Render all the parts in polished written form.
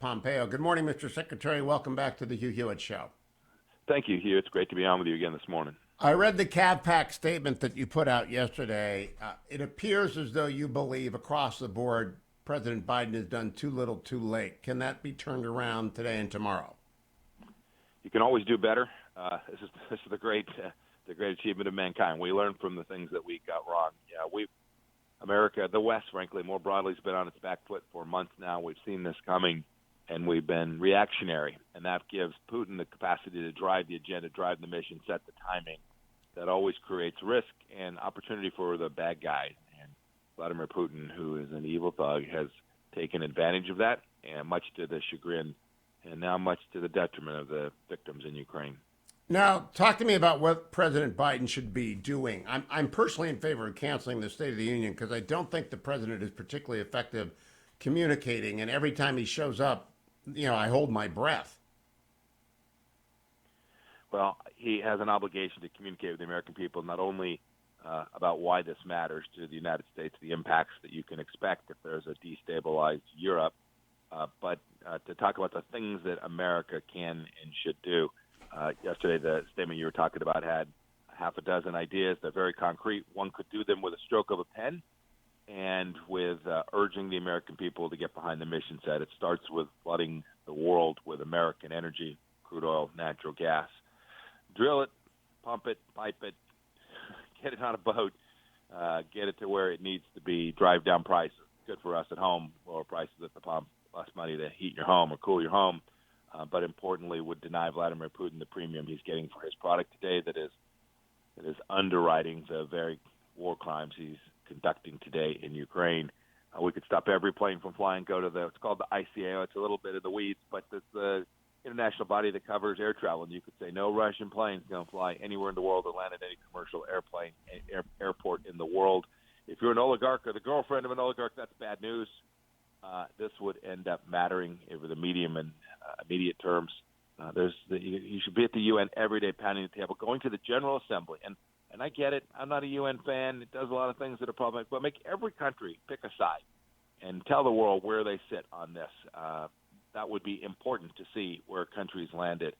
Pompeo. Good morning, Mr. Secretary. Welcome back to the Hugh Hewitt Show. Thank you, Hugh. It's great to be on with you again this morning. I read the CAVPAC statement that you put out yesterday. It appears as though you believe across the board President Biden has done too little too late. Can that be turned around today and tomorrow? You can always do better. This is the great achievement of mankind. We learn from the things that we got wrong. America, the West, frankly, more broadly, has been on its back foot for months now. We've seen this coming, and we've been reactionary, and that gives Putin the capacity to drive the agenda, drive the mission, set the timing. That always creates risk and opportunity for the bad guy. And Vladimir Putin, who is an evil thug, has taken advantage of that, and much to the chagrin and now much to the detriment of the victims in Ukraine. Now, talk to me about what President Biden should be doing. I'm personally in favor of canceling the State of the Union because I don't think the president is particularly effective communicating, and every time he shows up, I hold my breath. Well, he has an obligation to communicate with the American people not only about why this matters to the United States, the impacts that you can expect if there's a destabilized Europe, but to talk about the things that America can and should do. Yesterday, the statement you were talking about had half a dozen ideas. They're very concrete. One could do them with a stroke of a pen and with urging the American people to get behind the mission set. It starts with flooding the world with American energy, crude oil, natural gas. Drill it, pump it, pipe it, get it on a boat, get it to where it needs to be, drive down prices. Good for us at home, lower prices at the pump, less money to heat your home or cool your home. But importantly, would deny Vladimir Putin the premium he's getting for his product today that is underwriting the very war crimes he's conducting today in Ukraine. We could stop every plane from flying, go to it's called the ICAO. It's a little bit of the weeds, but it's the international body that covers air travel. And you could say no Russian planes going to fly anywhere in the world or land at any commercial airport in the world. If you're an oligarch or the girlfriend of an oligarch, that's bad news. This would end up mattering over the medium and immediate terms. You should be at the UN every day, pounding the table, going to the General Assembly. And I get it. I'm not a UN fan. It does a lot of things that are problematic. But make every country pick a side and tell the world where they sit on this. That would be important to see where countries landed.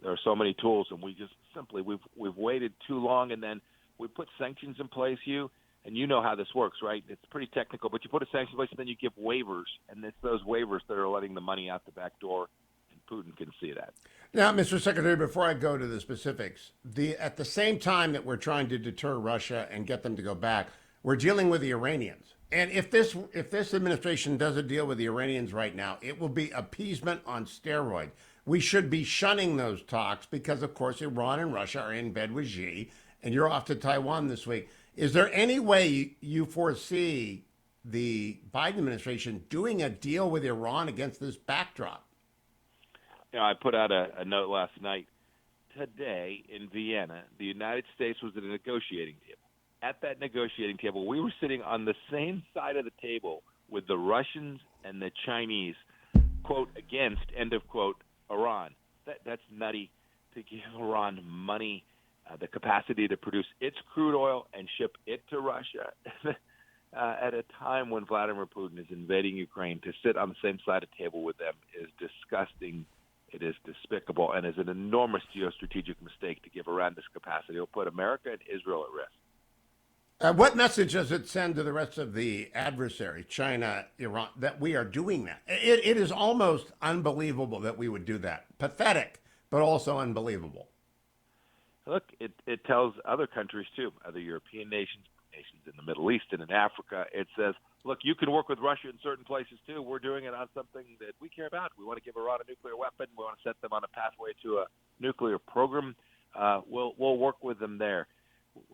There are so many tools, and we've waited too long, and then we put sanctions in place, Hugh. And you know how this works, right? It's pretty technical, but you put a sanction in place, and then you give waivers, and it's those waivers that are letting the money out the back door, and Putin can see that. Now, Mr. Secretary, before I go to the specifics, at the same time that we're trying to deter Russia and get them to go back, we're dealing with the Iranians. And if this administration does a deal with the Iranians right now, it will be appeasement on steroids. We should be shunning those talks because, of course, Iran and Russia are in bed with Xi, and you're off to Taiwan this week. Is there any way you foresee the Biden administration doing a deal with Iran against this backdrop? I put out a note last night. Today in Vienna, the United States was at a negotiating table. At that negotiating table, we were sitting on the same side of the table with the Russians and the Chinese, quote, against, end of quote, Iran. That's nutty to give Iran money, the capacity to produce its crude oil and ship it to Russia at a time when Vladimir Putin is invading Ukraine. To sit on the same side of the table with them is disgusting. It is despicable and is an enormous geostrategic mistake to give Iran this capacity. It will put America and Israel at risk. What message does it send to the rest of the adversary, China, Iran, that we are doing that? It is almost unbelievable that we would do that. Pathetic, but also unbelievable. Look, it tells other countries, too, other European nations in the Middle East and in Africa. It says, look, you can work with Russia in certain places, too. We're doing it on something that we care about. We want to give Iran a nuclear weapon. We want to set them on a pathway to a nuclear program. We'll work with them there.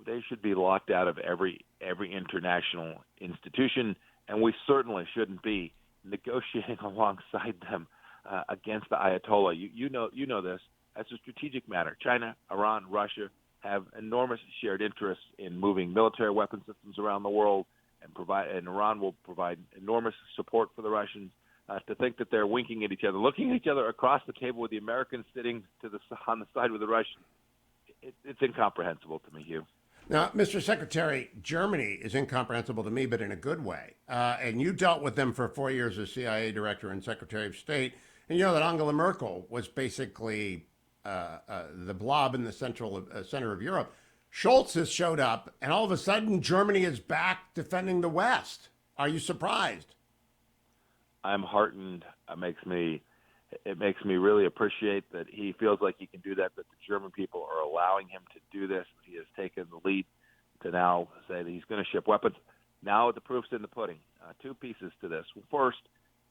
They should be locked out of every international institution, and we certainly shouldn't be negotiating alongside them against the Ayatollah. You know this. That's a strategic matter. China, Iran, Russia have enormous shared interests in moving military weapon systems around the world, and Iran will provide enormous support for the Russians. To think that they're winking at each other, looking at each other across the table with the Americans sitting on the side with the Russians, it's incomprehensible to me, Hugh. Now, Mr. Secretary, Germany is incomprehensible to me, but in a good way. And you dealt with them for 4 years as CIA director and Secretary of State. And you know that Angela Merkel was basically the blob in the center of Europe. Scholz has showed up, and all of a sudden, Germany is back defending the West. Are you surprised? I'm heartened. It makes me really appreciate that he feels like he can do that. That the German people are allowing him to do this. He has taken the lead to now say that he's going to ship weapons. Now the proof's in the pudding. Two pieces to this. First,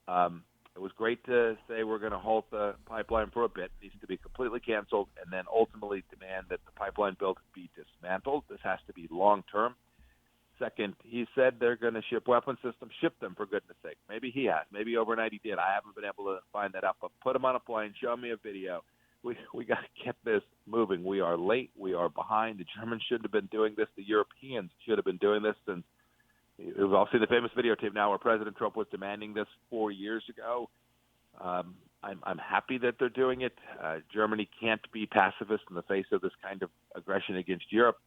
it was great to say we're going to halt the pipeline for a bit. It needs to be completely canceled, and then ultimately demand that the pipeline build be dismantled. This has to be long term. Second, he said they're going to ship weapon systems. Ship them, for goodness sake. Maybe he has. Maybe overnight he did. I haven't been able to find that out. But put him on a plane. Show me a video. We got to get this moving. We are late. We are behind. The Germans shouldn't have been doing this. The Europeans should have been doing this since we've all seen the famous videotape now where President Trump was demanding this 4 years ago. I'm happy that they're doing it. Germany can't be pacifist in the face of this kind of aggression against Europe.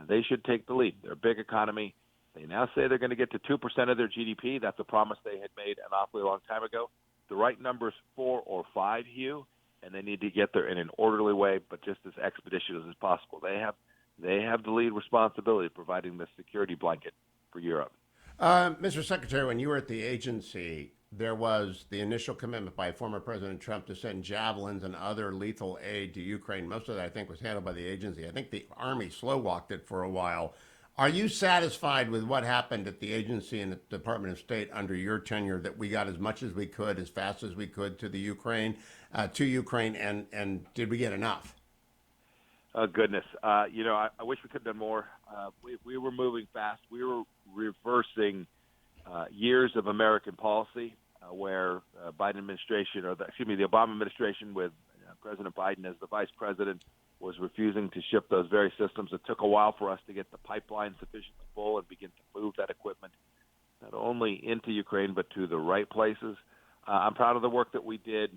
They should take the lead. They're a big economy. They now say they're going to get to 2% of their GDP. That's a promise they had made an awfully long time ago. The right number is 4 or 5, Hugh, and they need to get there in an orderly way, but just as expeditious as possible. They have the lead responsibility of providing the security blanket for Europe. Mr. Secretary, when you were at the agency, there was the initial commitment by former President Trump to send javelins and other lethal aid to Ukraine. Most of that, I think, was handled by the agency. I think the Army slow-walked it for a while. Are you satisfied with what happened at the agency and the Department of State under your tenure, that we got as much as we could, as fast as we could to the Ukraine, and did we get enough? Oh, goodness. I wish we could have done more. We were moving fast. We were reversing years of American policy where Biden administration, the Obama administration with President Biden as the vice president, was refusing to ship those very systems. It took a while for us to get the pipeline sufficiently full and begin to move that equipment not only into Ukraine but to the right places. I'm proud of the work that we did.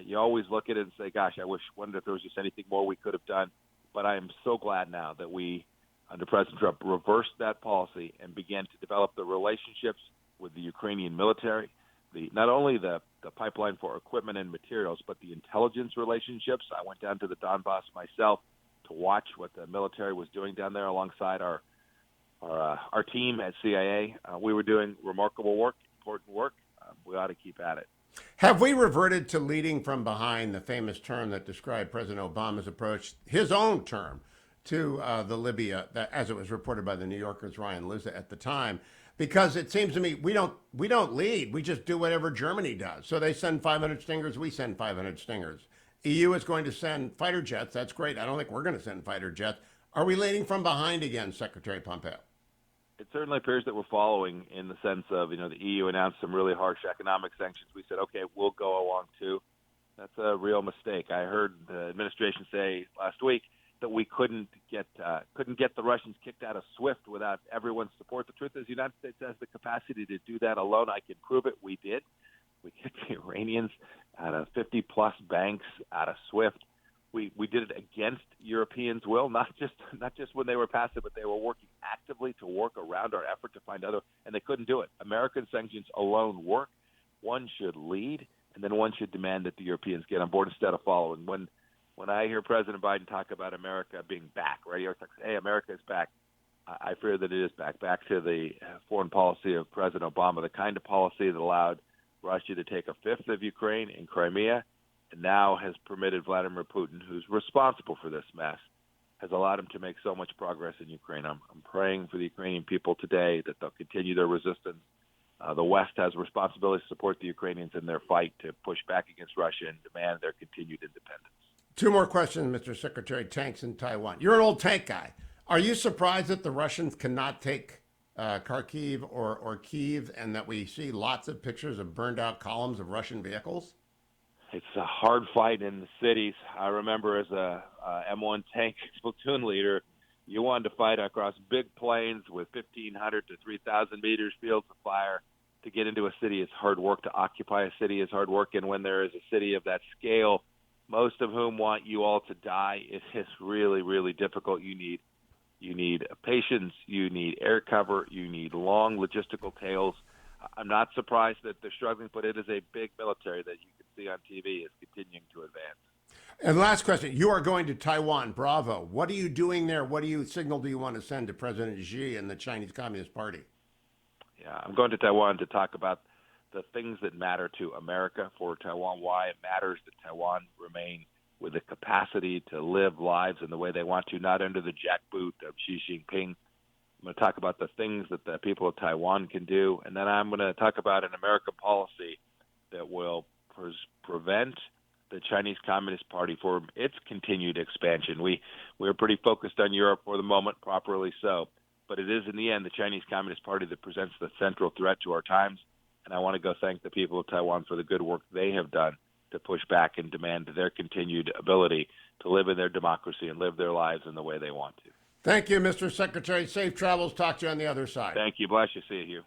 You always look at it and say, gosh, wonder if there was just anything more we could have done. But I am so glad now that we, under President Trump, reversed that policy and began to develop the relationships with the Ukrainian military, not only the pipeline for equipment and materials, but the intelligence relationships. I went down to the Donbass myself to watch what the military was doing down there alongside our team at CIA. We were doing remarkable work, important work. We ought to keep at it. Have we reverted to leading from behind, the famous term that described President Obama's approach, his own term, to the Libya, as it was reported by the New Yorker's Ryan Lizza at the time? Because it seems to me we don't lead. We just do whatever Germany does. So they send 500 Stingers, we send 500 Stingers. EU is going to send fighter jets. That's great. I don't think we're going to send fighter jets. Are we leading from behind again, Secretary Pompeo? It certainly appears that we're following, in the sense of, the EU announced some really harsh economic sanctions. We said, okay, we'll go along too. That's a real mistake. I heard the administration say last week that we couldn't get the Russians kicked out of SWIFT without everyone's support. The truth is, the United States has the capacity to do that alone. I can prove it. We did. We kicked the Iranians out of 50-plus banks out of SWIFT. We did it against Europeans' will, not just when they were passive, but they were working actively to work around our effort to find other, and they couldn't do it. American sanctions alone work. One should lead, and then one should demand that the Europeans get on board instead of following. When I hear President Biden talk about America being back, right? He talks, hey, America is back. I fear that it is back to the foreign policy of President Obama, the kind of policy that allowed Russia to take a fifth of Ukraine and Crimea, and now has permitted Vladimir Putin, who's responsible for this mess, has allowed him to make so much progress in Ukraine. I'm praying for the Ukrainian people today that they'll continue their resistance. The West has a responsibility to support the Ukrainians in their fight to push back against Russia and demand their continued independence. Two more questions, Mr. Secretary. Tanks in Taiwan. You're an old tank guy. Are you surprised that the Russians cannot take Kharkiv or Kyiv, and that we see lots of pictures of burned out columns of Russian vehicles? It's a hard fight in the cities. I remember as a M1 tank platoon leader, you wanted to fight across big plains with 1,500 to 3,000 meters fields of fire. To get into a city is hard work. To occupy a city is hard work. And when there is a city of that scale, most of whom want you all to die, it is really, really difficult. You need You need patience. You need air cover. You need long logistical tails. I'm not surprised that they're struggling, but it is a big military that you can see on TV is continuing to advance. And last question. You are going to Taiwan. Bravo. What are you doing there? What signal do you want to send to President Xi and the Chinese Communist Party? Yeah, I'm going to Taiwan to talk about the things that matter to America for Taiwan, why it matters that Taiwan remain with the capacity to live lives in the way they want to, not under the jackboot of Xi Jinping. I'm going to talk about the things that the people of Taiwan can do, and then I'm going to talk about an American policy that will prevent the Chinese Communist Party from its continued expansion. We're pretty focused on Europe for the moment, properly so, but it is in the end the Chinese Communist Party that presents the central threat to our times, and I want to go thank the people of Taiwan for the good work they have done to push back and demand their continued ability to live in their democracy and live their lives in the way they want to. Thank you, Mr. Secretary. Safe travels. Talk to you on the other side. Thank you. Bless you. See you, Hugh.